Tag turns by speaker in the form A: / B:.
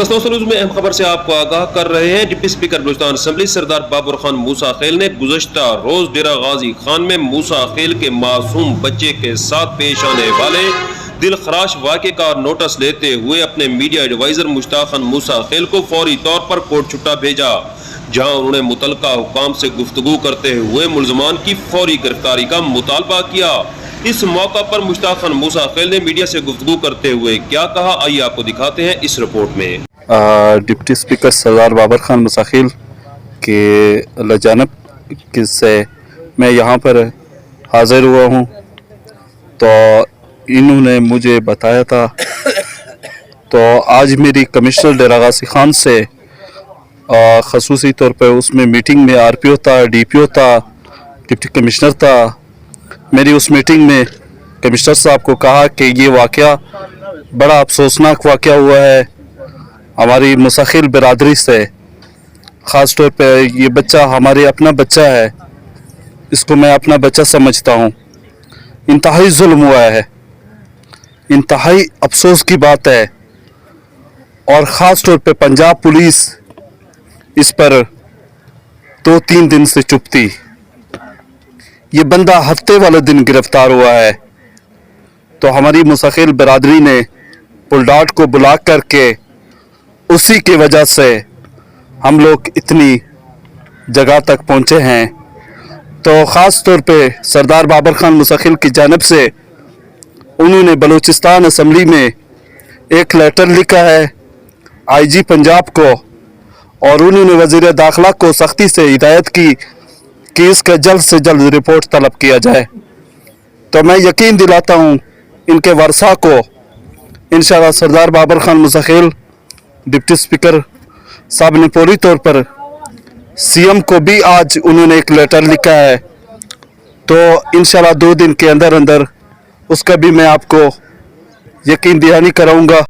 A: News में अहम खबर से आपको आगाह कर रहे हैं। डिप्टी स्पीकर बलूचिस्तान असम्बली सरदार बाबर खान मूसा खेल ने गुज़श्ता रोज डेरा गाजी खान में मूसा खेल के मासूम बच्चे के साथ पेश आने वाले दिल खराश वाक़े का नोटिस लेते हुए अपने मीडिया एडवाइज़र मुश्ताक खान मूसा खेल को फौरी तौर पर कोर्ट छुट्टा भेजा, जहां उन्होंने मुतलका हुकाम से गुफ्तगू करते हुए मुल्ज़मान की फौरी गिरफ्तारी का मुतालबा किया। इस मौका पर मुश्ताक खान मूसा खेल ने मीडिया से गुफ्तगू करते हुए क्या कहा, आइए आपको दिखाते हैं इस रिपोर्ट में।
B: डिप्टी स्पीकर सरदार बाबर खान मूसा खेल के लजानब से मैं यहाँ पर हाज़िर हुआ हूँ, तो इन्होंने मुझे बताया था। तो आज मेरी कमिश्नर डेरा गाजी खान से ख़ुसूसी तौर पर उसमें मीटिंग में RPO था, DPO था, डिप्टी कमिश्नर था। मेरी उस मीटिंग में कमिश्नर साहब को कहा कि ये वाक़या बड़ा अफसोसनाक वाक़या हुआ है हमारी मुसाखिल बिरादरी से। ख़ास तौर पे ये बच्चा हमारे अपना बच्चा है, इसको मैं अपना बच्चा समझता हूँ। इंतहाई जुल्म हुआ है, इंतहाई अफसोस की बात है। और ख़ास तौर पे पंजाब पुलिस इस पर 2-3 दिन से चुप थी। ये बंदा हफ्ते वाले दिन गिरफ्तार हुआ है, तो हमारी मुसाखिल बिरादरी ने पुलडाट को बुला करके उसी की वजह से हम लोग इतनी जगह तक पहुँचे हैं। तो ख़ास तौर पे सरदार बाबर खान मूसा खेल की जानिब से उन्होंने बलूचिस्तान असम्बली में एक लेटर लिखा है IG पंजाब को, और उन्होंने वज़ीर दाखिला को सख्ती से हिदायत की कि इसका जल्द से जल्द रिपोर्ट तलब किया जाए। तो मैं यकीन दिलाता हूँ इनके वर्षा को इंशाअल्लाह सरदार बाबर खान मूसा खेल डिप्टी स्पीकर साहब ने पूरी तौर पर CM को भी आज उन्होंने एक लेटर लिखा है, तो इंशाअल्लाह 2 दिन के अंदर अंदर उसका भी मैं आपको यकीन दहानी कराऊंगा।